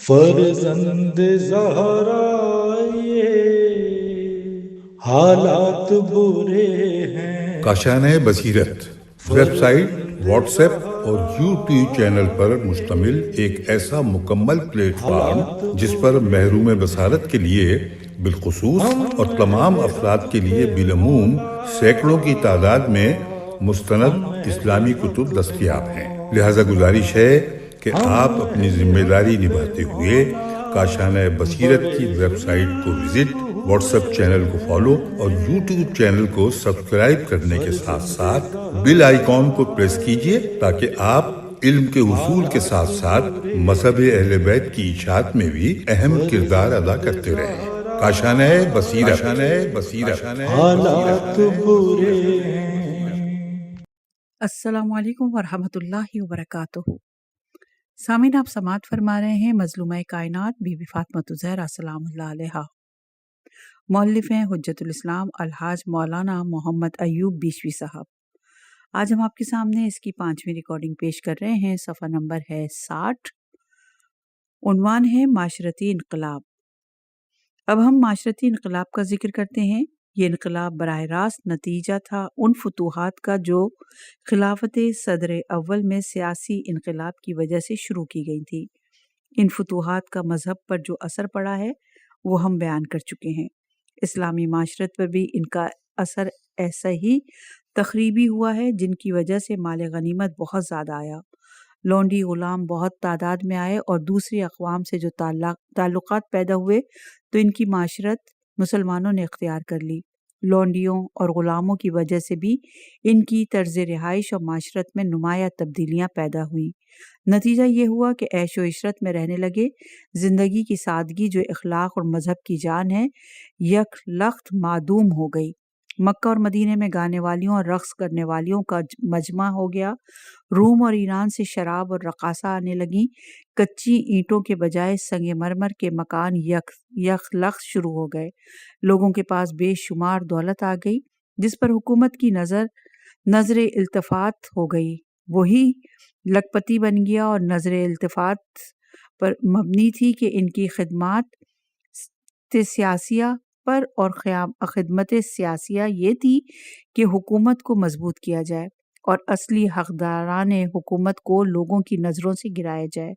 فرزند زہرا یہ حالات برے ہیں۔ کاشانۂ بصیرت ویب سائٹ، واٹس ایپ اور یوٹیوب چینل پر مشتمل ایک ایسا مکمل پلیٹ فارم جس پر محروم بصارت کے لیے بالخصوص اور تمام افراد کے لیے بالعموم سینکڑوں کی تعداد میں مستند اسلامی کتب دستیاب ہیں۔ لہذا گزارش ہے کہ آپ اپنی ذمہ داری نبھاتے ہوئے کاشانۂ بصیرت کی ویب سائٹ کو وزٹ، واٹس ایپ چینل کو فالو اور یوٹیوب چینل کو سبسکرائب کرنے کے ساتھ ساتھ بیل آئیکن کو پریس کیجئے تاکہ آپ علم کے حصول کے ساتھ ساتھ مذہب اہل بیت کی اشاعت میں بھی اہم کردار ادا کرتے رہیں۔ کاشانۂ بصیرت۔ حالات برے ہیں۔ السلام علیکم ورحمۃ اللہ وبرکاتہ۔ سامعین، آپ سماعت فرما رہے ہیں مظلومہ کائنات بی بی فاطمہ الزہرا سلام اللہ علیہا۔ مؤلف ہیں حجت الاسلام الحاج مولانا محمد ایوب بیشوی صاحب۔ آج ہم آپ کے سامنے اس کی 5ویں ریکارڈنگ پیش کر رہے ہیں۔ صفحہ نمبر ہے 60۔ عنوان ہے معاشرتی انقلاب۔ اب ہم معاشرتی انقلاب کا ذکر کرتے ہیں۔ یہ انقلاب براہ راست نتیجہ تھا ان فتوحات کا جو خلافت صدر اول میں سیاسی انقلاب کی وجہ سے شروع کی گئی تھی۔ ان فتوحات کا مذہب پر جو اثر پڑا ہے وہ ہم بیان کر چکے ہیں۔ اسلامی معاشرت پر بھی ان کا اثر ایسا ہی تخریبی ہوا ہے، جن کی وجہ سے مال غنیمت بہت زیادہ آیا، لونڈی غلام بہت تعداد میں آئے اور دوسری اقوام سے جو تعلقات پیدا ہوئے تو ان کی معاشرت مسلمانوں نے اختیار کر لی۔ لونڈیوں اور غلاموں کی وجہ سے بھی ان کی طرز رہائش اور معاشرت میں نمایاں تبدیلیاں پیدا ہوئیں۔ نتیجہ یہ ہوا کہ عیش و عشرت میں رہنے لگے۔ زندگی کی سادگی جو اخلاق اور مذہب کی جان ہے یک لخت معدوم ہو گئی۔ مکہ اور مدینے میں گانے والیوں اور رقص کرنے والیوں کا مجمع ہو گیا۔ روم اور ایران سے شراب اور رقاصہ آنے لگیں۔ کچی اینٹوں کے بجائے سنگ مرمر کے مکان یک لخت شروع ہو گئے۔ لوگوں کے پاس بے شمار دولت آ گئی، جس پر حکومت کی نظر التفات ہو گئی۔ وہی لکھپتی بن گیا اور نظر التفات پر مبنی تھی کہ ان کی خدمات سیاسیہ پر، اور خدمت سیاسیہ یہ تھی کہ حکومت کو مضبوط کیا جائے اور اصلی حقداران حکومت کو لوگوں کی نظروں سے گرایا جائے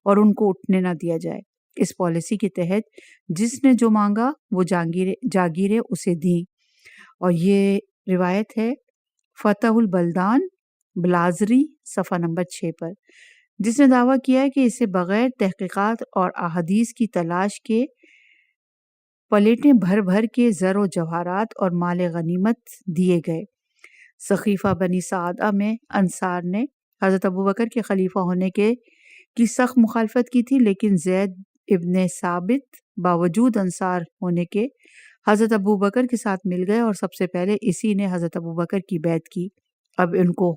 اور ان کو اٹھنے نہ دیا جائے۔ اس پالیسی کے تحت جس نے جو مانگا وہ جاگیریں اسے دیں۔ اور یہ روایت ہے فتح البلدان بلازری صفحہ نمبر 6 پر، جس نے دعویٰ کیا ہے کہ اسے بغیر تحقیقات اور احادیث کی تلاش کے پلیٹیں بھر بھر کے زر و جواہرات اور مال غنیمت دیے گئے۔ سقیفہ بنی سعدہ میں انصار نے حضرت ابوبکر کے خلیفہ ہونے کی سخت مخالفت کی تھی، لیکن زید ابن ثابت باوجود انصار ہونے کے حضرت ابوبکر کے ساتھ مل گئے اور سب سے پہلے اسی نے حضرت ابوبکر کی بیعت کی۔ اب ان کو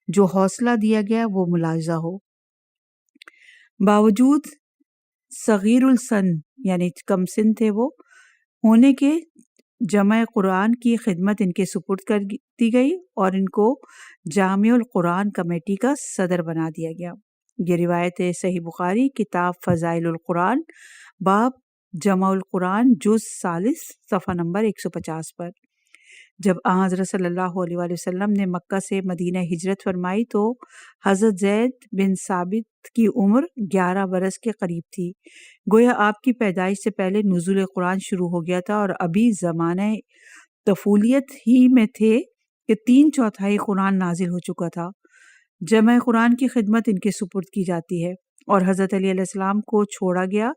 جو حوصلہ دیا گیا وہ ملاحظہ ہو۔ باوجود صغیر السن یعنی کم سن تھے وہ ہونے کے، جمع قرآن کی خدمت ان کے سپرد کر دی گئی اور ان کو جامع القرآن کمیٹی کا صدر بنا دیا گیا۔ یہ روایت ہے صحیح بخاری کتاب فضائل القرآن باب جمع القرآن جز 40 صفحہ نمبر 150 پر۔ جب حضرت صلی اللہ علیہ وآلہ وسلم نے مکہ سے مدینہ ہجرت فرمائی تو حضرت زید بن ثابت کی عمر 11 برس کے قریب تھی۔ گویا آپ کی پیدائش سے پہلے نزول قرآن شروع ہو گیا تھا اور ابھی زمانہ طفولیت ہی میں تھے کہ 3/4 قرآن نازل ہو چکا تھا۔ جمع قرآن کی خدمت ان کے سپرد کی جاتی ہے اور حضرت علی علیہ السلام کو چھوڑا گیا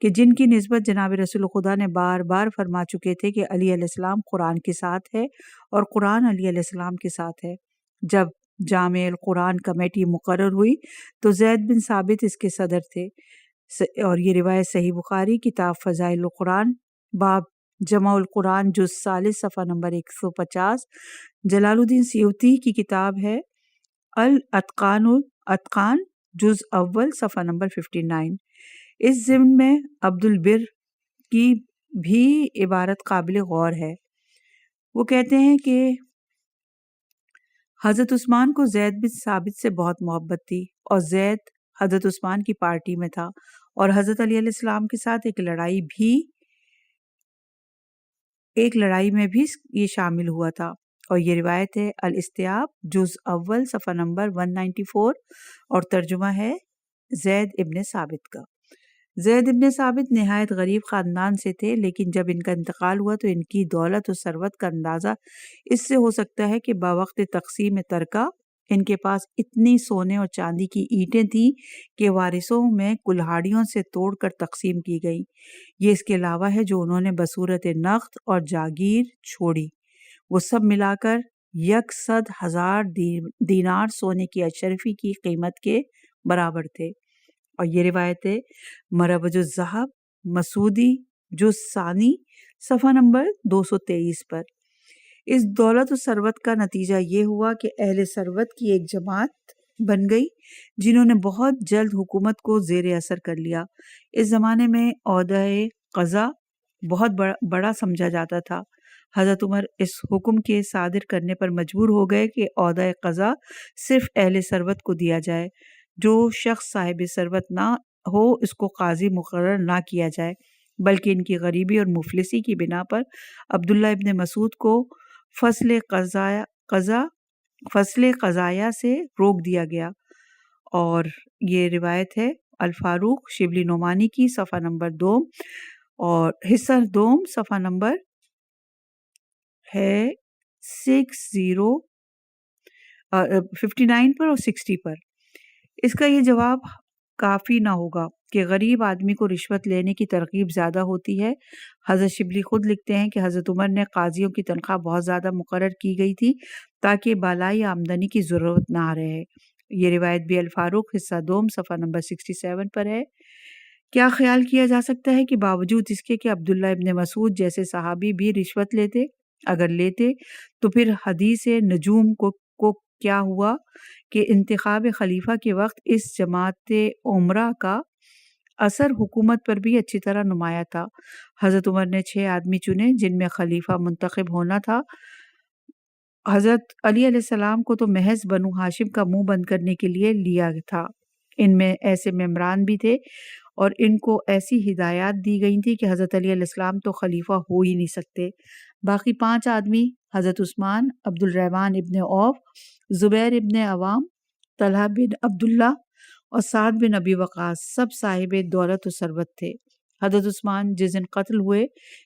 کہ جن کی نسبت جناب رسول خدا نے بار بار فرما چکے تھے کہ علی علیہ السلام قرآن کے ساتھ ہے اور قرآن علی علیہ السلام کے ساتھ ہے۔ جب جامع القرآن کمیٹی مقرر ہوئی تو زید بن ثابت اس کے صدر تھے۔ اور یہ روایت صحیح بخاری کتاب فضائل القرآن باب جمع القرآن جز 40 صفحہ نمبر 150، جلال الدین سیوطی کی کتاب ہے الاتقان جز اول صفحہ نمبر 59۔ اس ضمن میں عبد البر کی بھی عبارت قابل غور ہے۔ وہ کہتے ہیں کہ حضرت عثمان کو زید بن ثابت سے بہت محبت تھی اور زید حضرت عثمان کی پارٹی میں تھا اور حضرت علی علیہ السلام کے ساتھ ایک لڑائی میں بھی یہ شامل ہوا تھا۔ اور یہ روایت ہے الاستیاب جز اول صفحہ نمبر 194 اور ترجمہ ہے زید ابن ثابت کا۔ زید ابن ثابت نہایت غریب خاندان سے تھے، لیکن جب ان کا انتقال ہوا تو ان کی دولت و ثروت کا اندازہ اس سے ہو سکتا ہے کہ باوقت تقسیم ترکہ ان کے پاس اتنی سونے اور چاندی کی اینٹیں تھیں کہ وارثوں میں کلہاڑیوں سے توڑ کر تقسیم کی گئیں۔ یہ اس کے علاوہ ہے جو انہوں نے بصورت نقد اور جاگیر چھوڑی، وہ سب ملا کر 100,000 دینار سونے کی اشرفی کی قیمت کے برابر تھے۔ اور یہ روایت ہے مروج الذہب مسعودی جز ثانی صفحہ نمبر 223 پر۔ اس دولت و ثروت کا نتیجہ یہ ہوا کہ اہل ثروت کی ایک جماعت بن گئی جنہوں نے بہت جلد حکومت کو زیر اثر کر لیا۔ اس زمانے میں عہدہ قضا بہت بڑا سمجھا جاتا تھا۔ حضرت عمر اس حکم کے صادر کرنے پر مجبور ہو گئے کہ عہدہ قضا صرف اہل ثروت کو دیا جائے، جو شخص صاحب ثروت نہ ہو اس کو قاضی مقرر نہ کیا جائے، بلکہ ان کی غریبی اور مفلسی کی بنا پر عبداللہ ابن مسعود کو فصل قضایا سے روک دیا گیا۔ اور یہ روایت ہے الفاروق شبلی نعمانی کی صفحہ نمبر 2 اور حصہ دوم صفحہ نمبر ہے 59 پر اور 60 پر۔ اس کا یہ جواب کافی نہ ہوگا کہ غریب آدمی کو رشوت لینے کی ترغیب زیادہ ہوتی ہے۔ حضرت شبلی خود لکھتے ہیں کہ حضرت عمر نے قاضیوں کی تنخواہ بہت زیادہ مقرر کی گئی تھی تاکہ بالائی آمدنی کی ضرورت نہ رہے۔ یہ روایت بھی الفاروق حصہ دوم صفحہ نمبر 67 پر ہے۔ کیا خیال کیا جا سکتا ہے کہ باوجود اس کے کہ عبداللہ ابن مسعود جیسے صحابی بھی رشوت لیتے، اگر لیتے تو پھر حدیث نجوم کو کیا ہوا کہ انتخاب خلیفہ کے وقت اس جماعت عمرہ کا اثر حکومت پر بھی اچھی طرح نمایاں تھا۔ حضرت عمر نے 6 آدمی چنے جن میں خلیفہ منتخب ہونا تھا۔ حضرت علی علیہ السلام کو تو محض بنو ہاشم کا منہ بند کرنے کے لیے لیا تھا۔ ان میں ایسے ممبران بھی تھے اور ان کو ایسی ہدایات دی گئی تھی کہ حضرت علی علیہ السلام تو خلیفہ ہو ہی نہیں سکتے۔ باقی 5 آدمی حضرت عثمان، عبد الرحمن ابن عوف، زبیر ابن عوام، طلحہ بن عبداللہ اور سعد بن ابی وقاص سب صاحب دولت و ثروت تھے۔ حضرت عثمان جس دن قتل ہوئے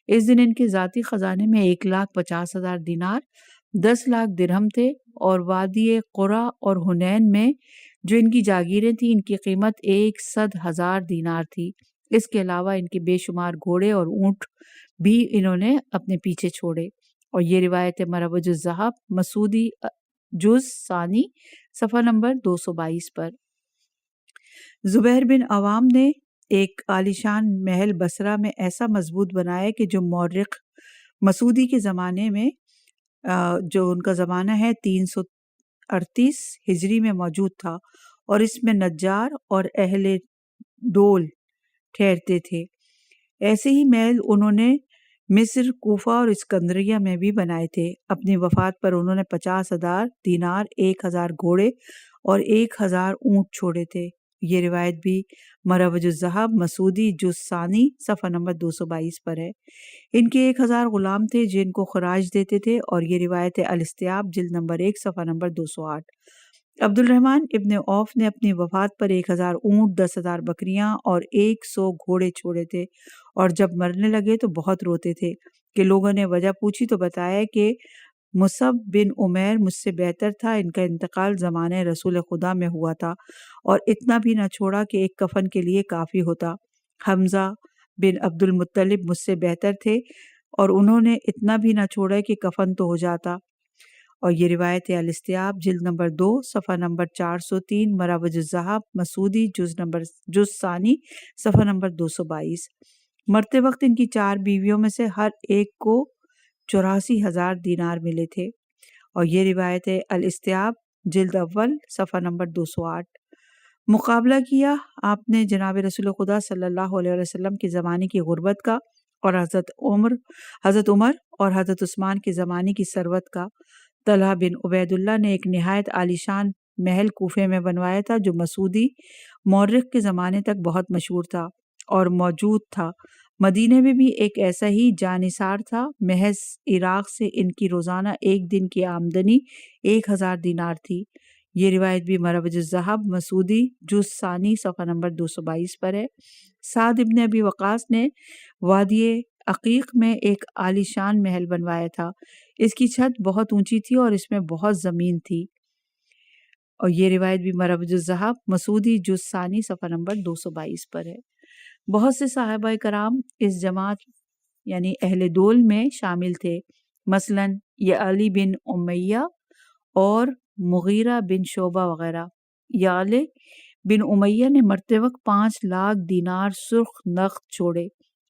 اس دن ان کے ذاتی خزانے میں 1,50,000 دینار، 10 لاکھ درہم تھے، اور وادی قرا اور حنین میں جو ان کی جاگیریں تھیں ان کی قیمت 100,000 دینار تھی۔ اس کے علاوہ ان کے بے شمار گھوڑے اور اونٹ بھی انہوں نے اپنے پیچھے چھوڑے۔ اور یہ روایت مروج الذہب مسعودی جز ثانی صفحہ نمبر 222 پر۔ زبیر بن عوام نے ایک عالیشان محل بصرہ میں ایسا مضبوط بنایا کہ جو مورخ مسعودی کے زمانے میں جو ان کا زمانہ ہے 338 ہجری میں موجود تھا، اور اس میں نجار اور اہل ڈول ٹھہرتے تھے۔ ایسے ہی محل انہوں نے مصر، کوفہ اور اسکندریہ میں بھی بنائے تھے۔ اپنی وفات پر انہوں نے 50,000 دینار، 1,000 گھوڑے اور 1,000 اونٹ چھوڑے تھے۔ یہ روایت بھی مروج الذہب مسعودی جز ثانی صفحہ نمبر 222 پر ہے۔ ان کے 1,000 غلام تھے جن کو خراج دیتے تھے، اور یہ روایت الاستیاب جلد نمبر 1 صفحہ نمبر 208۔ عبد الرحمن ابن عوف نے اپنی وفات پر 1,000 اونٹ، 10,000 بکریاں اور 100 گھوڑے چھوڑے تھے، اور جب مرنے لگے تو بہت روتے تھے کہ لوگوں نے وجہ پوچھی تو بتایا کہ مصعب بن عمیر مجھ سے بہتر تھا، ان کا انتقال زمانے رسول خدا میں ہوا تھا، اور اتنا بھی نہ چھوڑا کہ ایک کفن کے لیے کافی ہوتا۔ حمزہ بن عبد المطلب مجھ سے بہتر تھے، اور انہوں نے اتنا بھی نہ چھوڑا کہ کفن تو ہو جاتا۔ اور یہ روایت الاستیاب جلد نمبر 2 صفحہ نمبر 403 مروج الذہب مسعودی جز ثانی صفحہ نمبر 222۔ مرتے وقت ان کی 4 بیویوں میں سے ہر ایک کو 84,000 دینار ملے تھے۔ اور یہ روایت الاستیاب جلد اول صفحہ نمبر 208۔ مقابلہ کیا آپ نے جناب رسول خدا صلی اللہ علیہ وسلم کے زمانے کی غربت کا، اور حضرت عمر اور حضرت عثمان کے زمانے کی ثروت کا۔ طلحہ بن عبید اللہ نے ایک نہایت عالیشان محل کوفے میں بنوایا تھا جو مسعودی مورخ کے زمانے تک بہت مشہور تھا۔ اور موجود تھا۔ مدینے میں بھی ایک ایسا ہی جانثار تھا۔ محض عراق سے ان کی روزانہ ایک دن کی آمدنی 1000 دینار تھی۔ یہ روایت بھی مروج الذہب مسعودی جز ثانی صفحہ نمبر 222 پر ہے۔ سعد ابن ابی وقاص نے وادی عقیق میں ایک عالی شان محل بنوایا تھا۔ اس کی چھت بہت اونچی تھی اور اس میں بہت زمین تھی، اور یہ روایت بھی مروج الذہب مسعودی جز ثانی صفحہ نمبر 222 پر ہے۔ بہت سے صحابہ کرام اس جماعت یعنی اہل دول میں شامل تھے، مثلاً یہ علی بن امیہ اور مغیرہ بن شعبہ وغیرہ۔ یعلی بن امیہ نے مرتے وقت 5 لاکھ دینار سرخ نقد چھوڑے،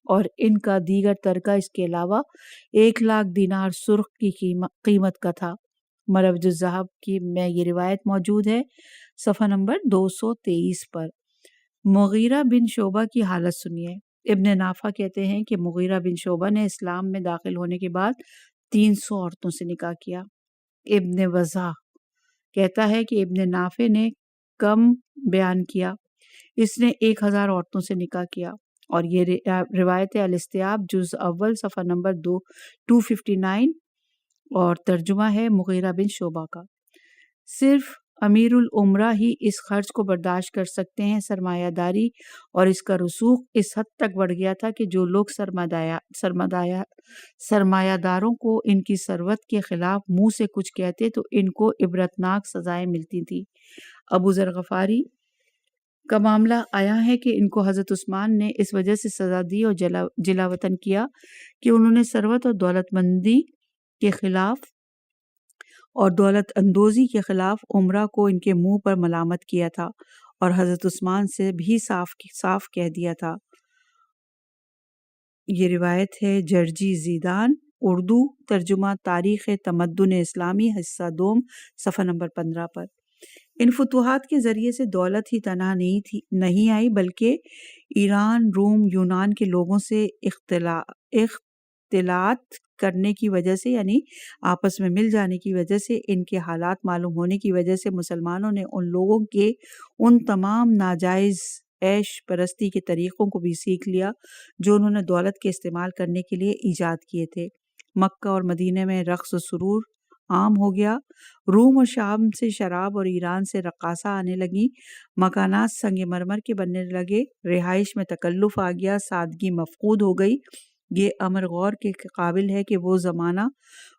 اور ان کا دیگر ترکہ اس کے علاوہ 1 لاکھ دینار سرخ کی قیمت کا تھا۔ مروج الذہب کی میں یہ روایت موجود ہے صفحہ نمبر 223 پر۔ مغیرہ بن شعبہ کی حالت سنیے۔ ابن نافع کہتے ہیں کہ مغیرہ بن شعبہ نے اسلام میں داخل ہونے کے بعد 300 عورتوں سے نکاح کیا۔ ابن وضاح کہتا ہے کہ ابن نافع نے کم بیان کیا، اس نے 1000 عورتوں سے نکاح کیا، اور یہ روایت الاستیاب جز اول صفحہ نمبر 259 اور ترجمہ ہے مغیرہ بن شعبہ کا۔ صرف امیر العمرہ ہی اس خرچ کو برداشت کر سکتے ہیں۔ سرمایہ داری اور اس کا رسوخ اس حد تک بڑھ گیا تھا کہ جو لوگ سرمایہ داروں کو ان کی ثروت کے خلاف منہ سے کچھ کہتے تو ان کو عبرتناک سزائیں ملتی تھیں۔ ابو ذر غفاری کا معاملہ آیا ہے کہ ان کو حضرت عثمان نے اس وجہ سے سزا دی اور جلاوطن کیا کہ انہوں نے ثروت اور دولت مندی کے خلاف اور دولت اندوزی کے خلاف عمرہ کو ان کے منہ پر ملامت کیا تھا، اور حضرت عثمان سے بھی صاف کہہ دیا تھا۔ یہ روایت ہے جرجی زیدان، اردو ترجمہ تاریخ تمدن اسلامی حصہ دوم صفحہ نمبر 15 پر۔ ان فتوحات کے ذریعے سے دولت ہی تنہا نہیں آئی، بلکہ ایران، روم، یونان کے لوگوں سے اختلاط کرنے کی وجہ سے، یعنی آپس میں مل جانے کی وجہ سے، ان کے حالات معلوم ہونے کی وجہ سے مسلمانوں نے ان لوگوں کے ان تمام ناجائز عیش پرستی کے طریقوں کو بھی سیکھ لیا جو انہوں نے دولت کے استعمال کرنے کے لیے ایجاد کیے تھے۔ مکہ اور مدینہ میں رقص و سرور عام ہو گیا، روم اور شام سے شراب اور ایران سے رقاصہ آنے لگیں، مکانات سنگ مرمر کے بننے لگے، رہائش میں تکلف آ گیا، سادگی مفقود ہو گئی۔ یہ امر غور کے قابل ہے کہ وہ زمانہ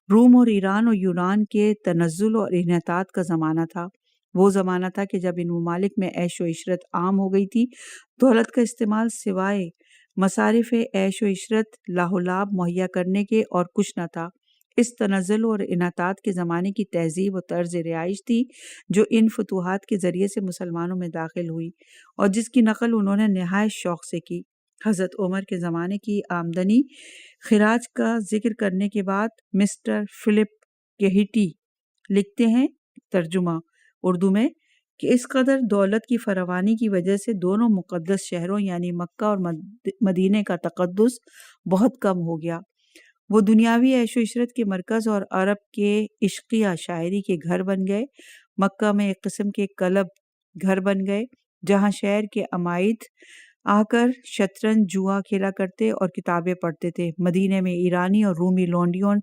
روم اور ایران اور یونان کے تنزل اور انحطاط کا زمانہ تھا۔ وہ زمانہ تھا کہ جب ان ممالک میں عیش و عشرت عام ہو گئی تھی، دولت کا استعمال سوائے مصارف عیش و عشرت لاہ و لعب مہیا کرنے کے اور کچھ نہ تھا۔ اس تنزل اور انحطاط کے زمانے کی تہذیب و طرز رہائش تھی جو ان فتوحات کے ذریعے سے مسلمانوں میں داخل ہوئی، اور جس کی نقل انہوں نے نہایت شوق سے کی۔ حضرت عمر کے زمانے کی آمدنی خراج کا ذکر کرنے کے بعد مسٹر فلپ کہیٹی لکھتے ہیں، ترجمہ اردو میں، کہ اس قدر دولت کی فراوانی کی وجہ سے دونوں مقدس شہروں یعنی مکہ اور مدینہ کا تقدس بہت کم ہو گیا۔ وہ دنیاوی عیش و عشرت کے مرکز اور عرب کے عشقیہ شاعری کے گھر بن گئے۔ مکہ میں ایک قسم کے کلب گھر بن گئے جہاں شہر کے عمائد آ کر شطرنج جوا کھیلا کرتے اور کتابیں پڑھتے تھے۔ مدینہ میں ایرانی اور رومی لونڈیوں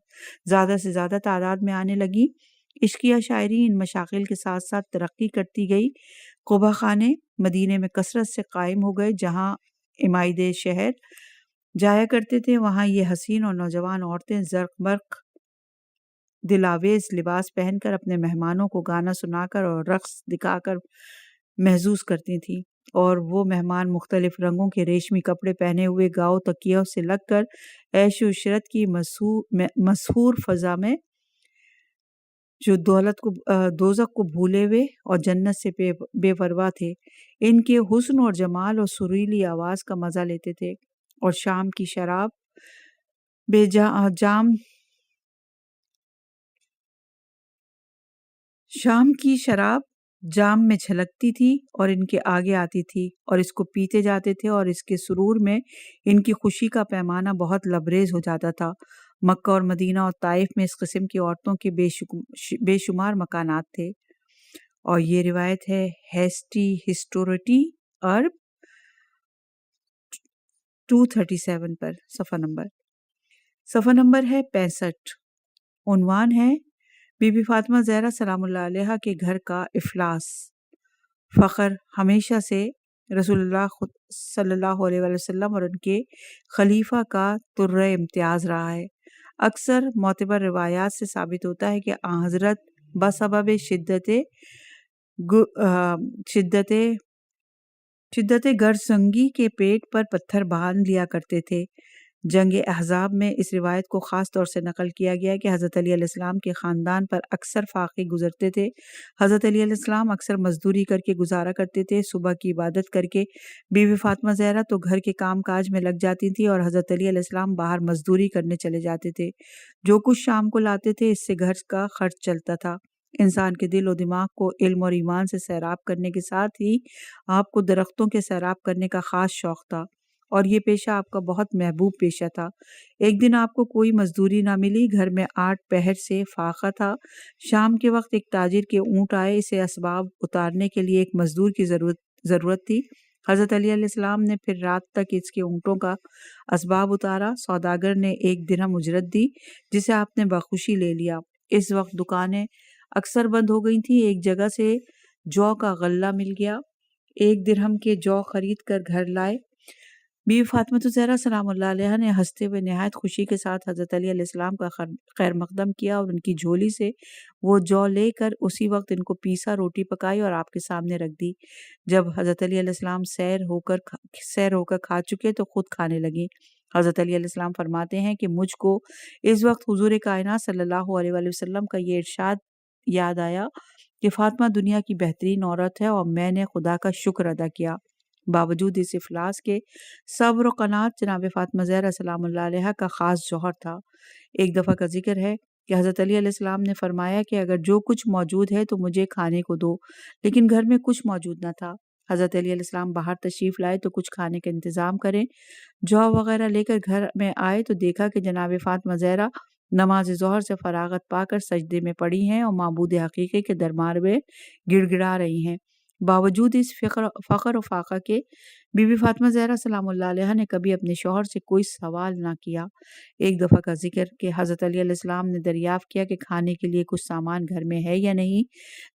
زیادہ سے زیادہ تعداد میں آنے لگی۔ عشقیہ شاعری ان مشاغل کے ساتھ ساتھ ترقی کرتی گئی۔ قبہ خانے مدینہ میں کثرت سے قائم ہو گئے جہاں عمائد شہر جایا کرتے تھے۔ وہاں یہ حسین اور نوجوان عورتیں زرق برق دلاویز لباس پہن کر اپنے مہمانوں کو گانا سنا کر اور رقص دکھا کر محظوظ کرتی تھیں، اور وہ مہمان مختلف رنگوں کے ریشمی کپڑے پہنے ہوئے گاؤ تکیوں سے لگ کر عیش و عشرت کی مسحور فضا میں جو دوزخ کو بھولے ہوئے اور جنت سے بے پرواہ تھے، ان کے حسن اور جمال اور سریلی آواز کا مزہ لیتے تھے، اور شام کی شراب جام میں چھلکتی تھی اور ان کے آگے آتی تھی، اور اس کو پیتے جاتے تھے، اور اس کے سرور میں ان کی خوشی کا پیمانہ بہت لبریز ہو جاتا تھا۔ مکہ اور مدینہ اور طائف میں اس قسم کی عورتوں کے بے شمار مکانات تھے، اور یہ روایت ہے ہیسٹی ہسٹوریٹی عرب 237 پر صفحہ نمبر ہے 65۔ عنوان ہے بی بی فاطمہ زہرا سلام اللہ علیہا کے گھر کا افلاس۔ فخر ہمیشہ سے رسول اللہ صلی اللہ علیہ وآلہ وسلم اور ان کے خلیفہ کا طرۂ امتیاز رہا ہے۔ اکثر معتبر روایات سے ثابت ہوتا ہے کہ آن حضرت بسبب شدت گرسنگی کے پیٹ پر پتھر باندھ لیا کرتے تھے۔ جنگ احزاب میں اس روایت کو خاص طور سے نقل کیا گیا کہ حضرت علی علیہ السلام کے خاندان پر اکثر فاقے گزرتے تھے۔ حضرت علی علیہ السلام اکثر مزدوری کر کے گزارا کرتے تھے۔ صبح کی عبادت کر کے بی بی فاطمہ زہرا تو گھر کے کام کاج میں لگ جاتی تھی اور حضرت علی علیہ السلام باہر مزدوری کرنے چلے جاتے تھے۔ جو کچھ شام کو لاتے تھے اس سے گھر کا خرچ چلتا تھا۔ انسان کے دل و دماغ کو علم اور ایمان سے سیراب کرنے کے ساتھ ہی آپ کو درختوں کے سیراب کرنے کا خاص شوق تھا، اور یہ پیشہ آپ کا بہت محبوب پیشہ تھا۔ ایک دن آپ کو کوئی مزدوری نہ ملی، گھر میں 8 پہر سے فاقہ تھا۔ شام کے وقت ایک تاجر کے اونٹ آئے، اسے اسباب اتارنے کے لیے ایک مزدور کی ضرورت تھی۔ حضرت علی علیہ السلام نے پھر رات تک اس کے اونٹوں کا اسباب اتارا۔ سوداگر نے 1 درہم اجرت دی، جسے آپ نے بخوشی لے لیا۔ اس وقت دکانیں اکثر بند ہو گئی تھیں۔ ایک جگہ سے جو کا غلہ مل گیا، 1 درہم کے جو خرید کر گھر لائے۔ بی بی فاطمہ زہرا سلام اللہ علیہا نے ہنستے ہوئے نہایت خوشی کے ساتھ حضرت علی علیہ السلام کا خیر مقدم کیا اور ان کی جھولی سے وہ جو لے کر اسی وقت ان کو پیسا روٹی پکائی اور آپ کے سامنے رکھ دی۔ جب حضرت علی علیہ السلام سیر ہو کر کھا چکے تو خود کھانے لگی۔ حضرت علی علیہ السلام فرماتے ہیں کہ مجھ کو اس وقت حضور کائنات صلی اللہ علیہ وآلہ وسلم کا یہ ارشاد یاد آیا کہ فاطمہ دنیا کی بہترین عورت ہے، اور میں نے خدا کا شکر ادا کیا۔ باوجود اس افلاس کے صبر و قناعت جناب فاطمہ زہرا سلام اللہ علیہا کا خاص جوہر تھا۔ ایک دفعہ کا ذکر ہے کہ حضرت علی علیہ السلام نے فرمایا کہ اگر جو کچھ موجود ہے تو مجھے کھانے کو دو، لیکن گھر میں کچھ موجود نہ تھا۔ حضرت علی علیہ السلام باہر تشریف لائے تو کچھ کھانے کا انتظام کریں۔ جو وغیرہ لے کر گھر میں آئے تو دیکھا کہ جناب فاطمہ زہرا نماز ظہر سے فراغت پا کر سجدے میں پڑی ہیں اور معبود حقیقی کے دربار میں گڑ گڑا رہی ہیں۔ باوجود اس فخر و فاقہ کے بی بی فاطمہ زہرا سلام اللہ علیہا نے کبھی اپنے شوہر سے کوئی سوال نہ کیا۔ ایک دفعہ کا ذکر کہ حضرت علی علیہ السلام نے دریافت کیا کہ کھانے کے لیے کچھ سامان گھر میں ہے یا نہیں۔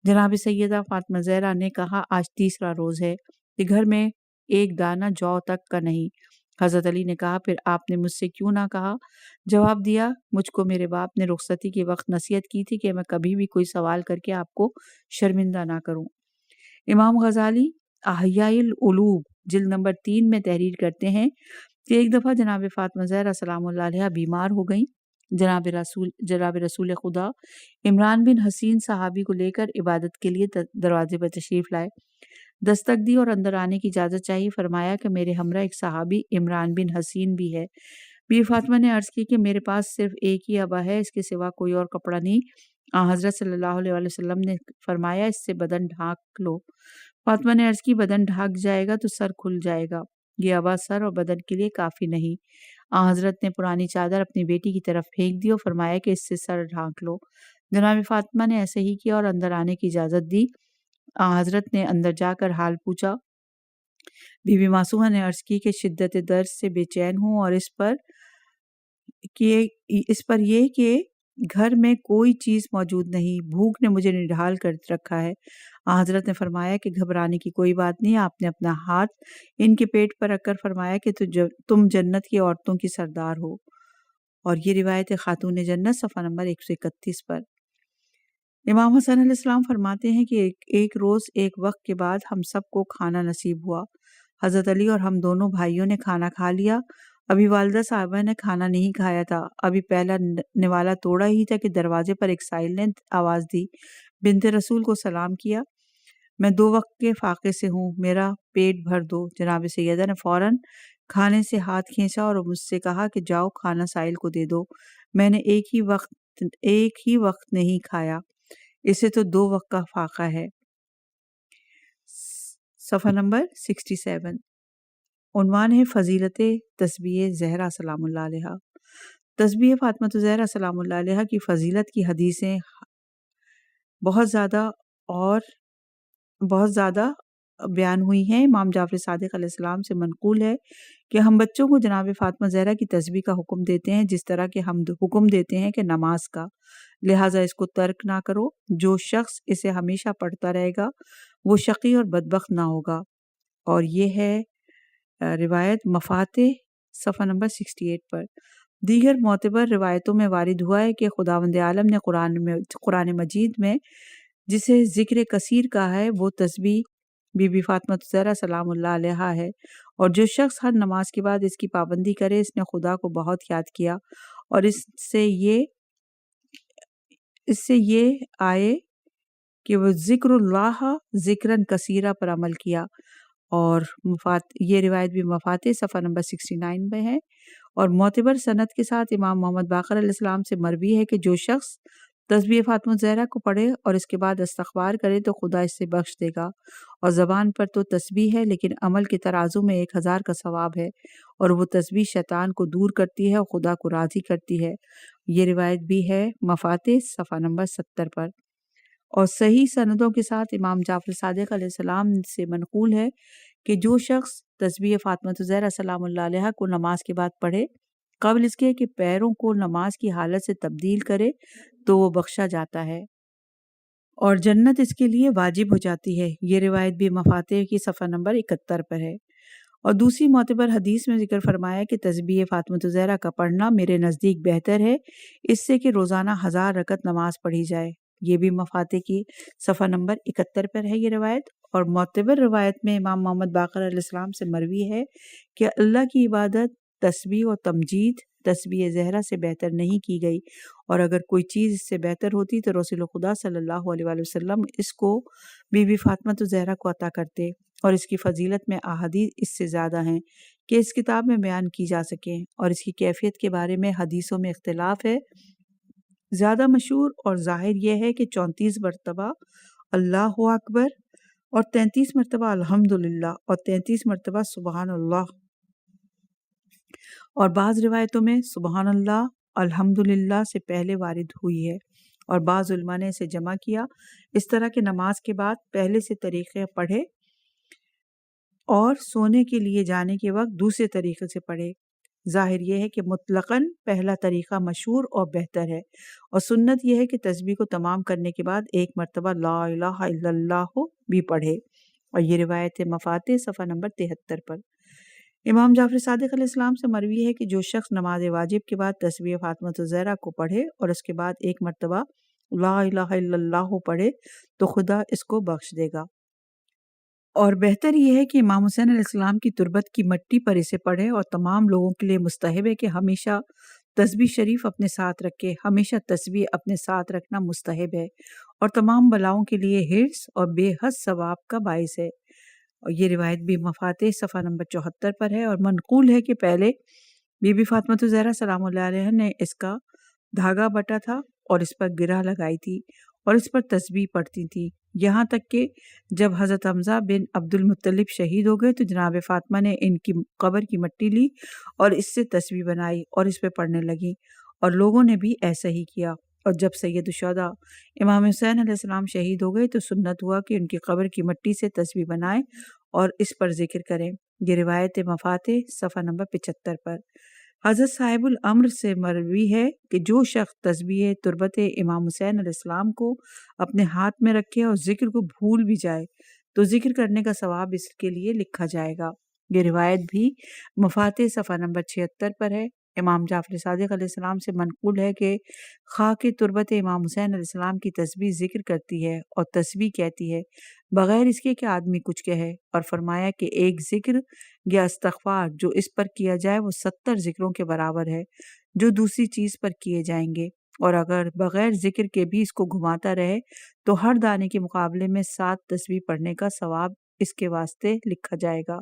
جناب سیدہ فاطمہ زہرا نے کہا آج تیسرا روز ہے کہ گھر میں 1 دانہ جو تک کا نہیں۔ حضرت علی نے کہا پھر آپ نے مجھ سے کیوں نہ کہا؟ جواب دیا مجھ کو میرے باپ نے رخصتی کے وقت نصیحت کی تھی کہ میں کبھی بھی کوئی سوال کر کے آپ کو شرمندہ نہ کروں۔ امام غزالی احیاء القلوب جلد نمبر 3 میں تحریر کرتے ہیں کہ ایک دفعہ جناب فاطمہ زہرا سلام اللہ علیہا بیمار ہو گئیں۔ جناب رسول خدا عمران بن حسین صحابی کو لے کر عبادت کے لیے دروازے پر تشریف لائے۔ دستک دی اور اندر آنے کی اجازت چاہیے۔ فرمایا کہ میرے ہمراہ ایک صحابی عمران بن حسین بھی ہے۔ بی فاطمہ نے عرض کی کہ میرے پاس صرف ایک ہی عبا ہے، اس کے سوا کوئی اور کپڑا نہیں۔ حضرت صلی اللہ علیہ وآلہ وسلم نے فرمایا اس سے بدن ڈھانک لو۔ فاطمہ نے عرض کی بدن ڈھانک جائے گا تو سر کھل جائے گا، یہ عبا سر اور بدن کے لیے کافی نہیں۔ حضرت نے پرانی چادر اپنی بیٹی کی طرف پھینک دی اور فرمایا کہ اس سے سر ڈھانک لو۔ جناب فاطمہ نے ایسے ہی کیا اور اندر آنے کی اجازت دی۔ حضرت نے اندر جا کر حال پوچھا۔ بی بی معصومہ نے عرض کی کہ شدت درد سے بے چین ہوں، اور اس پر یہ کہ گھر میں کوئی چیز موجود نہیں، بھوک نے مجھے نڈھال کر رکھا ہے۔ حضرت نے فرمایا کہ گھبرانے کی کوئی بات نہیں۔ آپ نے اپنا ہاتھ ان کے پیٹ پر رکھ کر فرمایا کہ تم جنت کی عورتوں کی سردار ہو، اور یہ روایت خاتون جنت صفحہ نمبر 131 پر۔ امام حسن علیہ السلام فرماتے ہیں کہ ایک روز ایک وقت کے بعد ہم سب کو کھانا نصیب ہوا۔ حضرت علی اور ہم دونوں بھائیوں نے کھانا کھا لیا۔ ابھی والدہ صاحبہ نے کھانا نہیں کھایا تھا، ابھی پہلا نوالا توڑا ہی تھا کہ دروازے پر ایک سائل نے آواز دی، بنت رسول کو سلام کیا، میں 2 وقت کے فاقے سے ہوں، میرا پیٹ بھر دو۔ جناب سیدہ نے فوراً کھانے سے ہاتھ کھینچا اور مجھ سے کہا کہ جاؤ کھانا سائل کو دے دو۔ میں نے ایک ہی وقت نہیں کھایا، اسے تو 2 وقت کا فاقہ ہے۔ صفحہ نمبر 67۔ عنوان ہے فضیلت تسبیح زہرا سلام اللہ علیہا۔ تسبیح فاطمہ زہرا سلام اللہ علیہا کی فضیلت کی حدیثیں بہت زیادہ بیان ہوئی ہیں۔ امام جعفر صادق علیہ السلام سے منقول ہے کہ ہم بچوں کو جناب فاطمہ زہرا کی تسبیح کا حکم دیتے ہیں جس طرح کہ ہم حکم دیتے ہیں کہ نماز کا، لہٰذا اس کو ترک نہ کرو۔ جو شخص اسے ہمیشہ پڑھتا رہے گا وہ شقی اور بدبخت نہ ہوگا۔ اور یہ ہے روایت مفاتح صفحہ نمبر 68 پر۔ دیگر معتبر روایتوں میں وارد ہوا ہے کہ خداوند عالم نے قرآن مجید میں جسے ذکر کثیر کہا ہے وہ تسبیح بی بی فاطمہ زہرا سلام اللہ علیہا ہے، اور جو شخص ہر نماز کے بعد اس کی پابندی کرے اس نے خدا کو بہت یاد کیا، اور اس سے یہ آئے کہ وہ ذکر اللہ ذکرن کثیرہ پر عمل کیا۔ اور یہ روایت بھی مفاتح صفحہ نمبر 69 میں ہے، اور معتبر سند کے ساتھ امام محمد باقر علیہ السلام سے مروی ہے کہ جو شخص تسبیح فاطمہ زہرا کو پڑھے اور اس کے بعد استغفار کرے تو خدا اس سے بخش دے گا، اور زبان پر تو تسبیح ہے لیکن عمل کے ترازو میں 1000 کا ثواب ہے، اور وہ تسبیح شیطان کو دور کرتی ہے اور خدا کو راضی کرتی ہے۔ یہ روایت بھی ہے مفاتح صفحہ نمبر 70 پر، اور صحیح سندوں کے ساتھ امام جعفر صادق علیہ السلام سے منقول ہے کہ جو شخص تسبیح فاطمہ زہرا سلام اللہ علیہا کو نماز کے بعد پڑھے قبل اس کے کہ پیروں کو نماز کی حالت سے تبدیل کرے تو وہ بخشا جاتا ہے اور جنت اس کے لیے واجب ہو جاتی ہے۔ یہ روایت بھی مفاتح کی صفحہ نمبر 71 پر ہے، اور دوسری معتبر حدیث میں ذکر فرمایا کہ تسبیح فاطمہ زہرا کا پڑھنا میرے نزدیک بہتر ہے اس سے کہ روزانہ 1000 رکعت نماز پڑھی جائے۔ یہ بھی مفاتح کی صفحہ نمبر 71 پر ہے یہ روایت، اور معتبر روایت میں امام محمد باقر علیہ السلام سے مروی ہے کہ اللہ کی عبادت تسبیح و تمجید تسبیح زہرا سے بہتر نہیں کی گئی، اور اگر کوئی چیز اس سے بہتر ہوتی تو رسول خدا صلی اللہ علیہ وآلہ وسلم اس کو بی بی فاطمہ زہرا کو عطا کرتے، اور اس کی فضیلت میں احادیث اس سے زیادہ ہیں کہ اس کتاب میں بیان کی جا سکیں، اور اس کی کیفیت کے بارے میں حدیثوں میں اختلاف ہے۔ زیادہ مشہور اور ظاہر یہ ہے کہ 34 مرتبہ اللہ اکبر اور 33 مرتبہ الحمدللہ اور 33 مرتبہ سبحان اللہ، اور بعض روایتوں میں سبحان اللہ الحمدللہ سے پہلے وارد ہوئی ہے، اور بعض علماء نے اسے جمع کیا اس طرح کہ نماز کے بعد پہلے سے طریقے پڑھے اور سونے کے لیے جانے کے وقت دوسرے طریقے سے پڑھے۔ ظاہر یہ ہے کہ مطلقاً پہلا طریقہ مشہور اور بہتر ہے، اور سنت یہ ہے کہ تسبیح کو تمام کرنے کے بعد ایک مرتبہ لا الہ الا اللہ بھی پڑھے، اور یہ روایت مفاتح صفحہ نمبر 73 پر۔ امام جعفر صادق علیہ السلام سے مروی ہے کہ جو شخص نماز واجب کے بعد تسبیح فاطمہ زہرا کو پڑھے اور اس کے بعد ایک مرتبہ لا الہ الا اللہ پڑھے تو خدا اس کو بخش دے گا، اور بہتر یہ ہے کہ امام حسین علیہ السلام کی تربت کی مٹی پر اسے پڑھے، اور تمام لوگوں کے لیے مستحب ہے کہ ہمیشہ تسبیح شریف اپنے ساتھ رکھے، ہمیشہ تسبیح اپنے ساتھ رکھنا مستحب ہے اور تمام بلاؤں کے لیے حرص اور بے حد ثواب کا باعث ہے۔ اور یہ روایت بھی مفاتح صفحہ نمبر 74 پر ہے، اور منقول ہے کہ پہلے بی بی فاطمہ زہرا سلام اللہ علیہا نے اس کا دھاگا بٹا تھا اور اس پر گرہ لگائی تھی اور اس پر تسبیح پڑھتی تھی، یہاں تک کہ جب حضرت حمزہ بن عبد المطلب شہید ہو گئے تو جناب فاطمہ نے ان کی قبر کی مٹی لی اور اس سے تسبیح بنائی اور اس پہ پڑھنے لگی، اور لوگوں نے بھی ایسا ہی کیا۔ اور جب سید الشہداء امام حسین علیہ السلام شہید ہو گئے تو سنت ہوا کہ ان کی قبر کی مٹی سے تسبیح بنائیں اور اس پر ذکر کریں۔ یہ روایت مفاتح صفحہ نمبر 75 پر۔ حضرت صاحب الامر سے مروی ہے کہ جو شخص تسبیح تربت امام حسین علیہ السلام کو اپنے ہاتھ میں رکھے اور ذکر کو بھول بھی جائے تو ذکر کرنے کا ثواب اس کے لیے لکھا جائے گا۔ یہ روایت بھی مفاتح صفحہ نمبر 76 پر ہے۔ امام جعفر صادق علیہ السلام سے منقول ہے کہ خاک تربت امام حسین علیہ السلام کی تسبیح ذکر کرتی ہے اور تسبیح کہتی ہے بغیر اس کے کہ آدمی کچھ کہے، اور فرمایا کہ ایک ذکر یا استغفار جو اس پر کیا جائے وہ 70 ذکروں کے برابر ہے جو دوسری چیز پر کیے جائیں گے، اور اگر بغیر ذکر کے بھی اس کو گھماتا رہے تو ہر دانے کے مقابلے میں 7 تسبیح پڑھنے کا ثواب اس کے واسطے لکھا جائے گا۔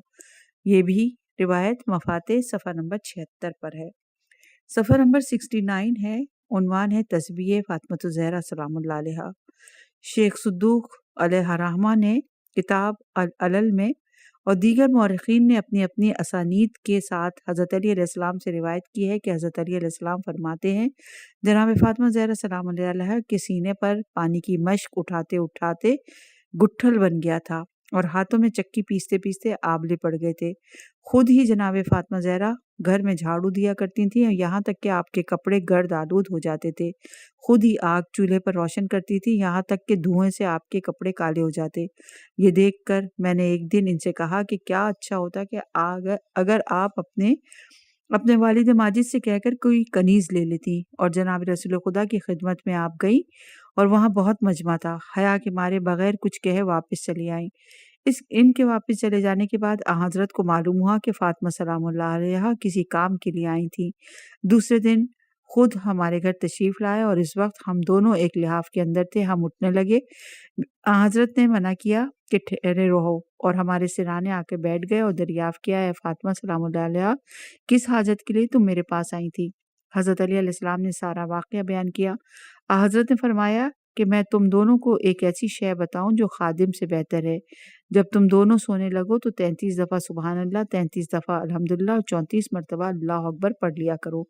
یہ بھی روایت مفاتح صفحہ نمبر 76 پر ہے۔ صفحہ نمبر 69 ہے، عنوان ہے تسبیح فاطمہ زہرا سلام اللہ علیہا۔ شیخ صدوق علیہ الرحمہ نے کتاب العلل میں اور دیگر مورخین نے اپنی اپنی اسانید کے ساتھ حضرت علی علیہ السلام سے روایت کی ہے کہ حضرت علی علیہ السلام فرماتے ہیں جناب فاطمہ زہرا سلام اللہ علیہا کے سینے پر پانی کی مشق اٹھاتے اٹھاتے گٹھل بن گیا تھا اور ہاتھوں میں چکی پیستے پیستے آبلے پڑ گئے تھے۔ خود ہی جناب فاطمہ زہرا گھر میں جھاڑو دیا کرتی تھیں، یہاں تک کہ آپ کے کپڑے گرد آلود ہو جاتے تھے۔ خود ہی آگ چولہے پر روشن کرتی تھی، یہاں تک کہ دھوئیں سے آپ کے کپڑے کالے ہو جاتے۔ یہ دیکھ کر میں نے ایک دن ان سے کہا کہ کیا اچھا ہوتا کہ اگر آپ اپنے والد ماجد سے کہہ کر کوئی کنیز لے لیتی اور جناب رسول خدا کی خدمت میں آپ گئیں اور وہاں بہت مجمع تھا۔ حیا کے مارے بغیر کچھ کہے واپس چلی آئیں۔ ان کے واپس چلے جانے کے بعد حضرت کو معلوم ہوا کہ فاطمہ سلام اللہ علیہا کسی کام کے لیے آئی تھیں۔ دوسرے دن خود ہمارے گھر تشریف لائے اور اس وقت ہم دونوں ایک لحاف کے اندر تھے۔ ہم اٹھنے لگے، حضرت نے منع کیا کہ ٹھہرے رہو اور ہمارے سرانے آ کے بیٹھ گئے اور دریافت کیا، اے فاطمہ سلام اللہ علیہا، کس حاجت کے لیے تم میرے پاس آئی تھی؟ حضرت علی علیہ السلام نے سارا واقعہ بیان کیا۔ حضرت نے فرمایا کہ میں تم دونوں کو ایک ایسی شے بتاؤں جو خادم سے بہتر ہے۔ جب تم دونوں سونے لگو تو 33 دفعہ سبحان اللہ، 33 دفعہ الحمدللہ اور 34 مرتبہ اللہ اکبر پڑھ لیا کرو۔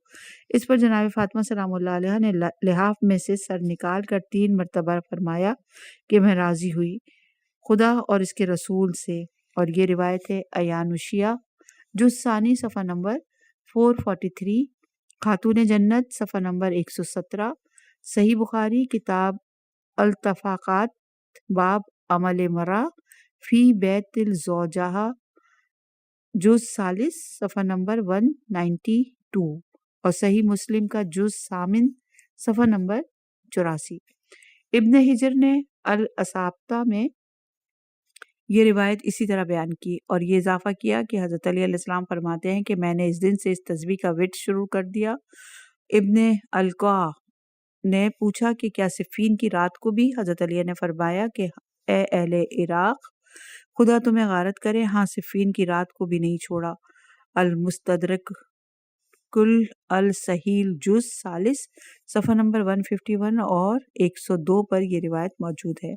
اس پر جناب فاطمہ سلام اللہ علیہ نے لحاف میں سے سر نکال کر 3 مرتبہ فرمایا کہ میں راضی ہوئی خدا اور اس کے رسول سے۔ اور یہ روایت ہے ایان الشیعہ جز ثانی صفحہ نمبر 443، خاتون جنت صفحہ نمبر 117، صحیح بخاری کتاب التفاقات باب عمل مرا فی بیت الزوجہ جز ثالث صفحہ نمبر 192 اور صحیح مسلم کا جز ثامن صفحہ نمبر 84۔ ابن حجر نے الاصابہ میں یہ روایت اسی طرح بیان کی اور یہ اضافہ کیا کہ حضرت علی علیہ السلام فرماتے ہیں کہ میں نے اس دن سے اس تسبیح کا ورد شروع کر دیا۔ ابن القع نے پوچھا کہ کیا صفین کی رات کو بھی؟ حضرت علی نے فرمایا کہ اے اہل عراق، خدا تمہیں غارت کرے، ہاں صفین کی رات کو بھی نہیں چھوڑا۔ المستدرک کل الصحیل جز ثالث صفحہ نمبر 151 اور 102 پر یہ روایت موجود ہے۔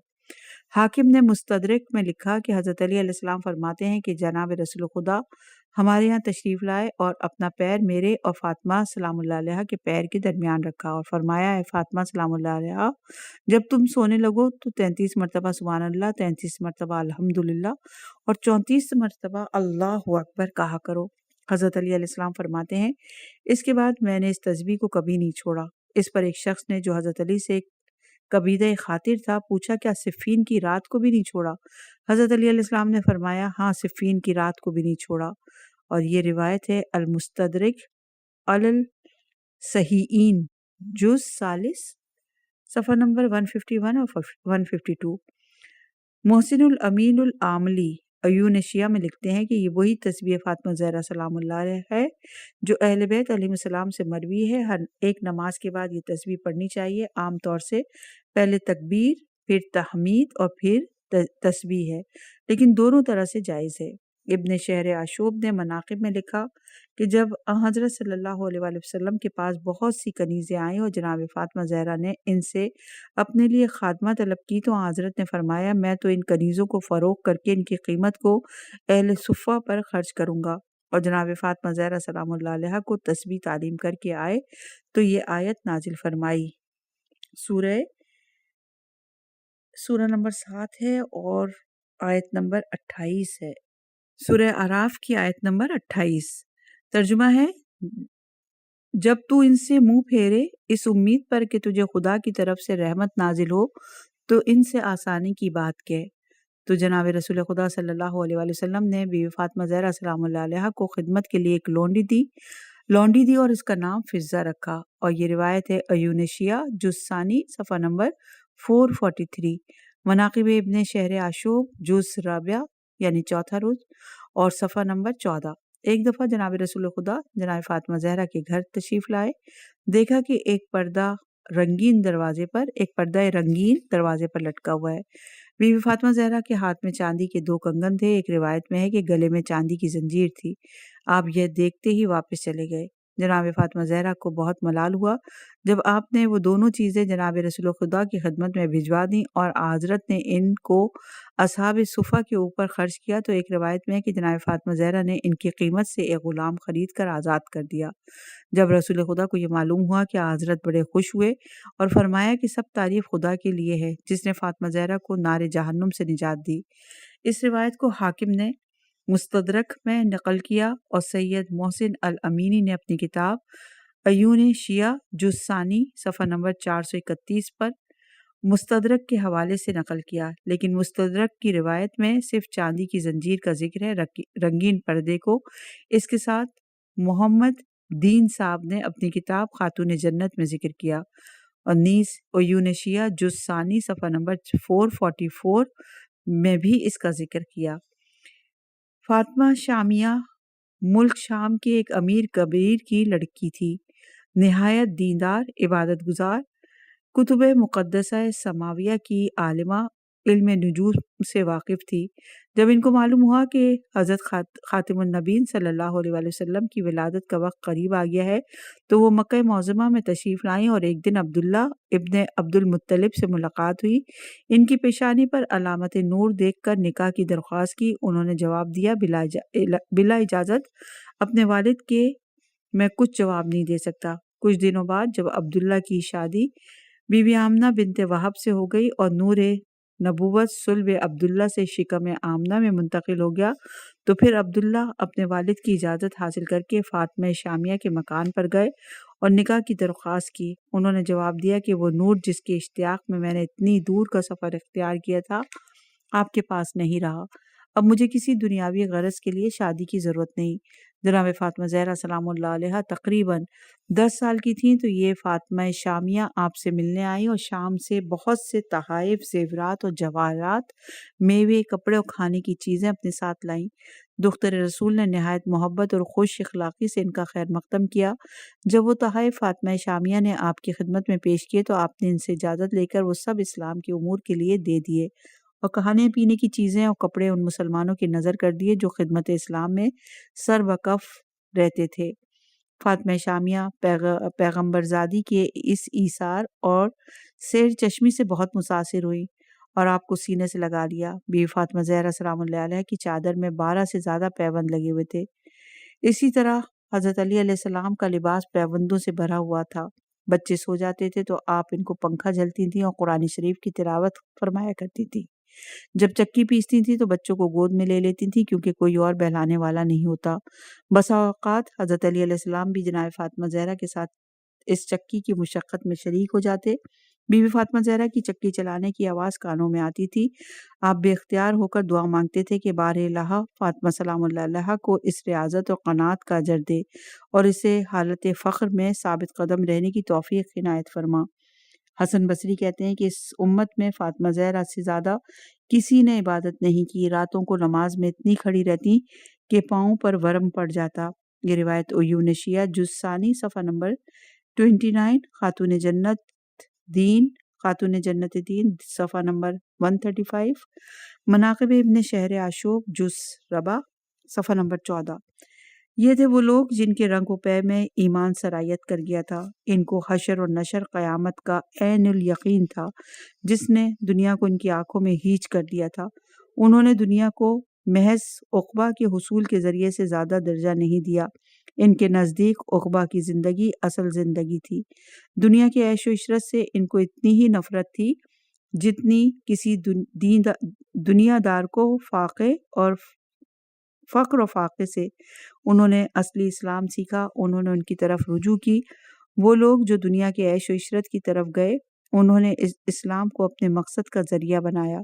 حاکم نے مستدرک میں لکھا کہ حضرت علی علیہ السلام فرماتے ہیں کہ جناب رسول خدا ہمارے یہاں تشریف لائے اور اپنا پیر میرے اور فاطمہ سلام اللہ علیہ کے پیر کے درمیان رکھا اور فرمایا، اے فاطمہ سلام اللہ علیہ، جب تم سونے لگو تو 33 مرتبہ سبحان اللہ، 33 مرتبہ الحمدللہ اور 34 مرتبہ اللہ اکبر کہا کرو۔ حضرت علی علیہ السلام فرماتے ہیں اس کے بعد میں نے اس تسبیح کو کبھی نہیں چھوڑا۔ اس پر ایک شخص نے جو حضرت علی سے قبیدہ خاطر تھا پوچھا، کیا صفین کی رات کو بھی نہیں چھوڑا؟ حضرت علی علیہ السلام نے فرمایا، ہاں صفین کی رات کو بھی نہیں چھوڑا۔ اور یہ روایت ہے المستدرک علی الصحیحین جز ثالث صفحہ نمبر 151 اور 152۔ محسن الامین العاملی عیون شیعہ میں لکھتے ہیں کہ یہ وہی تسبیح فاطمہ زہرا سلام اللہ علیہ ہے جو اہل بیت علیہ السلام سے مروی ہے۔ ہر ایک نماز کے بعد یہ تسبیح پڑھنی چاہیے، عام طور سے پہلے تکبیر، پھر تحمید اور پھر تسبیح ہے، لیکن دونوں طرح سے جائز ہے۔ ابن شہر عاشوب نے مناقب میں لکھا کہ جب حضرت صلی اللہ علیہ وآلہ وسلم کے پاس بہت سی کنیزیں آئیں اور جناب فاطمہ زہرا نے ان سے اپنے لیے خادمہ طلب کی تو حضرت نے فرمایا، میں تو ان کنیزوں کو فروخت کر کے ان کی قیمت کو اہل صفہ پر خرچ کروں گا۔ اور جناب فاطمہ زہرا سلام اللہ علیہ کو تسبیح تعلیم کر کے آئے تو یہ آیت نازل فرمائی۔ سورہ نمبر 7 ہے اور آیت نمبر 28 ہے۔ سورہ اعراف کی آیت نمبر 28۔ ترجمہ ہے، جب تو ان سے منہ پھیرے اس امید پر کہ تجھے خدا کی طرف سے رحمت نازل ہو تو ان سے آسانی کی بات کہہ۔ تو جناب رسول خدا صلی اللہ علیہ وآلہ وسلم نے بیوی فاطمہ زہرا سلام اللہ علیہ کو خدمت کے لیے ایک لونڈی دی اور اس کا نام فضہ رکھا۔ اور یہ روایت ہے عیون شیعہ جز ثانی صفحہ نمبر 443، مناقب ابن شہر عاشوب جز رابعہ یعنی چوتھا رجز اور صفحہ نمبر 14۔ ایک دفعہ جناب رسول خدا جناب فاطمہ زہرا کے گھر تشریف لائے، دیکھا کہ ایک پردہ رنگین دروازے پر لٹکا ہوا ہے۔ بیوی فاطمہ زہرا کے ہاتھ میں چاندی کے 2 کنگن تھے، ایک روایت میں ہے کہ گلے میں چاندی کی زنجیر تھی۔ آپ یہ دیکھتے ہی واپس چلے گئے۔ جناب فاطمہ زہرا کو بہت ملال ہوا جب آپ نے وہ دونوں چیزیں جناب رسول خدا کی خدمت میں بھجوا دیں اور حضرت نے ان کو اصحاب صفہ کے اوپر خرچ کیا تو ایک روایت میں ہے کہ جناب فاطمہ زہرا نے ان کی قیمت سے ایک غلام خرید کر آزاد کر دیا۔ جب رسول خدا کو یہ معلوم ہوا کہ حضرت بڑے خوش ہوئے اور فرمایا کہ سب تعریف خدا کے لیے ہے جس نے فاطمہ زہرا کو نار جہنم سے نجات دی۔ اس روایت کو حاکم نے مستدرک میں نقل کیا، اور سید محسن الامینی نے اپنی کتاب عیون شیعہ جز ثانی صفحہ نمبر 431 پر مستدرک کے حوالے سے نقل کیا، لیکن مستدرک کی روایت میں صرف چاندی کی زنجیر کا ذکر ہے، رنگین پردے کو اس کے ساتھ محمد دین صاحب نے اپنی کتاب خاتون جنت میں ذکر کیا، اور نیز عیون شیعہ جز ثانی صفحہ نمبر 444 میں بھی اس کا ذکر کیا۔ فاطمہ شامیہ ملک شام کے ایک امیر کبیر کی لڑکی تھی، نہایت دیندار، عبادت گزار، کتب مقدسہ سماویہ کی عالمہ، علم نجوم سے واقف تھی۔ جب ان کو معلوم ہوا کہ حضرت خاتم النبیین صلی اللہ علیہ وآلہ وسلم کی ولادت کا وقت قریب آ گیا ہے تو وہ مکہ معظمہ میں تشریف لائیں، اور ایک دن عبداللہ ابن عبد المطلب سے ملاقات ہوئی۔ ان کی پیشانی پر علامت نور دیکھ کر نکاح کی درخواست کی۔ انہوں نے جواب دیا، بلا اجازت اپنے والد کے میں کچھ جواب نہیں دے سکتا۔ کچھ دنوں بعد جب عبداللہ کی شادی بی بی آمنہ بنت وہب سے ہو گئی اور نور نبوت صلب عبداللہ سے شکم آمنہ میں منتقل ہو گیا، تو پھر عبداللہ اپنے والد کی اجازت حاصل کر کے فاطمہ شامیہ کے مکان پر گئے اور نکاح کی درخواست کی۔ انہوں نے جواب دیا کہ وہ نور جس کے اشتیاق میں نے اتنی دور کا سفر اختیار کیا تھا آپ کے پاس نہیں رہا۔ اب مجھے کسی دنیاوی غرض کے لیے شادی کی ضرورت نہیں۔ جناب فاطمہ زہرا سلام اللہ علیہا تقریباً 10 سال کی تھیں تو یہ فاطمہ شامیہ آپ سے ملنے آئیں اور شام سے بہت سے تحائف، زیورات اور جواہرات، میوے، کپڑے اور کھانے کی چیزیں اپنے ساتھ لائیں۔ دختر رسول نے نہایت محبت اور خوش اخلاقی سے ان کا خیر مقدم کیا۔ جب وہ تحائف فاطمہ شامیہ نے آپ کی خدمت میں پیش کیے تو آپ نے ان سے اجازت لے کر وہ سب اسلام کے امور کے لیے دے دیے، اور کھانے پینے کی چیزیں اور کپڑے ان مسلمانوں کی نظر کر دیے جو خدمت اسلام میں سر وقف رہتے تھے۔ فاطمہ شامیہ پیغمبر زادی کے اس ایثار اور سیر چشمی سے بہت متاثر ہوئی اور آپ کو سینے سے لگا لیا۔ بی بی فاطمہ زہرا سلام اللہ علیہ کی چادر میں 12 سے زیادہ پیوند لگے ہوئے تھے۔ اسی طرح حضرت علی علیہ السلام کا لباس پیوندوں سے بھرا ہوا تھا۔ بچے سو جاتے تھے تو آپ ان کو پنکھا جھلتی تھیں اور قرآن شریف کی تلاوت فرمایا کرتی تھیں۔ جب چکی پیستی تھی تو بچوں کو گود میں لے لیتی تھی کیونکہ کوئی اور بہلانے والا نہیں ہوتا۔ بسا اوقات حضرت علی علیہ السلام بھی جناب فاطمہ زہرا کے ساتھ اس چکی کی مشقت میں شریک ہو جاتے۔ بی بی فاطمہ زہرا کی چکی چلانے کی آواز کانوں میں آتی تھی۔ آپ بے اختیار ہو کر دعا مانگتے تھے کہ بار الہ فاطمہ سلام اللہ علیہا کو اس ریاضت اور قناعت کا اجر دے اور اسے حالت فخر میں ثابت قدم رہنے کی توفیق عنایت فرما۔ حسن بصری کہتے ہیں کہ اس امت میں فاطمہ زہرا سے زیادہ کسی نے عبادت نہیں کی، راتوں کو نماز میں اتنی کھڑی رہتی کہ پاؤں پر ورم پڑ جاتا۔ یہ روایت عیون شیعہ جز ثانی صفحہ نمبر 29، خاتون جنت دین صفحہ نمبر 135، مناقب ابن شہر عاشوب جز ربع صفحہ نمبر 14۔ یہ تھے وہ لوگ جن کے رنگ و پے میں ایمان سرایت کر گیا تھا۔ ان کو حشر اور نشر قیامت کا عین الیقین تھا جس نے دنیا کو ان کی آنکھوں میں ہیج کر دیا تھا۔ انہوں نے دنیا کو محض عقبہ کے حصول کے ذریعے سے زیادہ درجہ نہیں دیا۔ ان کے نزدیک عقبہ کی زندگی اصل زندگی تھی۔ دنیا کے عیش و عشرت سے ان کو اتنی ہی نفرت تھی جتنی کسی دنیا دار کو فقر و فاقے سے۔ انہوں نے اصلی اسلام سیکھا، انہوں نے ان کی طرف رجوع کی۔ وہ لوگ جو دنیا کے عیش و عشرت کی طرف گئے انہوں نے اسلام کو اپنے مقصد کا ذریعہ بنایا۔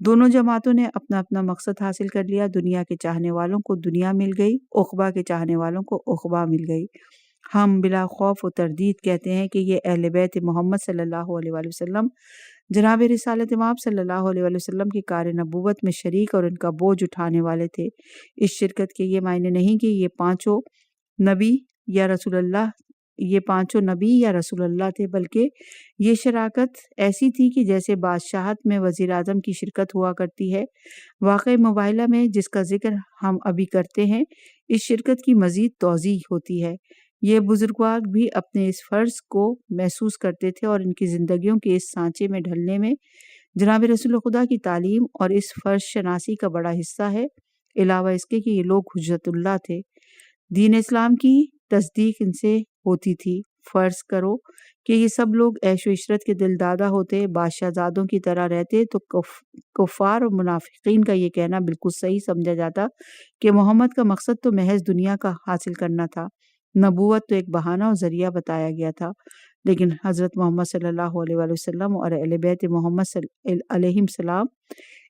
دونوں جماعتوں نے اپنا اپنا مقصد حاصل کر لیا۔ دنیا کے چاہنے والوں کو دنیا مل گئی، عقبہ کے چاہنے والوں کو عقبہ مل گئی۔ ہم بلا خوف و تردید کہتے ہیں کہ یہ اہل بیت محمد صلی اللہ علیہ وآلہ وسلم جناب رسالت مآب صلی اللہ علیہ وآلہ وسلم کی کار نبوت میں شریک اور ان کا بوجھ اٹھانے والے تھے۔ اس شرکت کے یہ معنی نہیں کہ یہ پانچوں نبی یا رسول اللہ تھے، بلکہ یہ شراکت ایسی تھی کہ جیسے بادشاہت میں وزیر اعظم کی شرکت ہوا کرتی ہے۔ واقع مباہلہ میں جس کا ذکر ہم ابھی کرتے ہیں اس شرکت کی مزید توضیح ہوتی ہے۔ یہ بزرگوار بھی اپنے اس فرض کو محسوس کرتے تھے اور ان کی زندگیوں کے اس سانچے میں ڈھلنے میں جناب رسول خدا کی تعلیم اور اس فرض شناسی کا بڑا حصہ ہے، علاوہ اس کے کہ یہ لوگ حجت اللہ تھے۔ دین اسلام کی تصدیق ان سے ہوتی تھی۔ فرض کرو کہ یہ سب لوگ عیش و عشرت کے دل دادا ہوتے، بادشاہ زادوں کی طرح رہتے تو کفار اور منافقین کا یہ کہنا بالکل صحیح سمجھا جاتا کہ محمد کا مقصد تو محض دنیا کا حاصل کرنا تھا، نبوت تو ایک بہانہ اور ذریعہ بتایا گیا تھا۔ لیکن حضرت محمد صلی اللہ علیہ وآلہ وسلم اور اہل بیت محمد علیہ السلام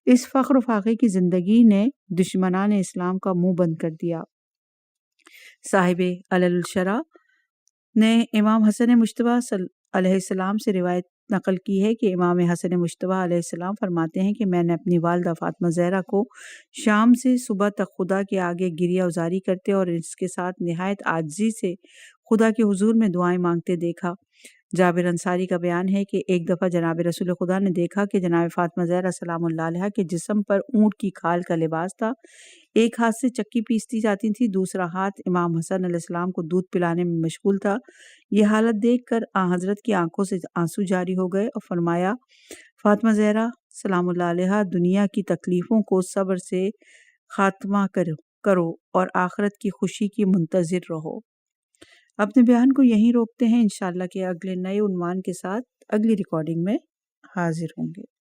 اس فخر و فاخر کی زندگی نے دشمنان اسلام کا منہ بند کر دیا۔ صاحب علل الشرح نے امام حسن مجتبیٰ علیہ السلام سے روایت نقل کی ہے کہ امام حسن مجتبیٰ علیہ السلام فرماتے ہیں کہ میں نے اپنی والدہ فاطمہ زہرا کو شام سے صبح تک خدا کے آگے گریہ ازاری کرتے اور اس کے ساتھ نہایت عاجزی سے خدا کے حضور میں دعائیں مانگتے دیکھا۔ جابر انصاری کا بیان ہے کہ ایک دفعہ جناب رسول خدا نے دیکھا کہ جناب فاطمہ زہرا سلام اللہ علیہا کے جسم پر اونٹ کی کھال کا لباس تھا، ایک ہاتھ سے چکی پیستی جاتی تھی، دوسرا ہاتھ امام حسن علیہ السلام کو دودھ پلانے میں مشغول تھا۔ یہ حالت دیکھ کر حضرت کی آنکھوں سے آنسو جاری ہو گئے اور فرمایا، فاطمہ زہرا سلام اللہ علیہا دنیا کی تکلیفوں کو صبر سے خاتمہ کرو اور آخرت کی خوشی کی منتظر رہو۔ اپنے بیان کو یہیں روکتے ہیں، انشاءاللہ کہ اگلے نئے عنوان کے ساتھ اگلی ریکارڈنگ میں حاضر ہوں گے۔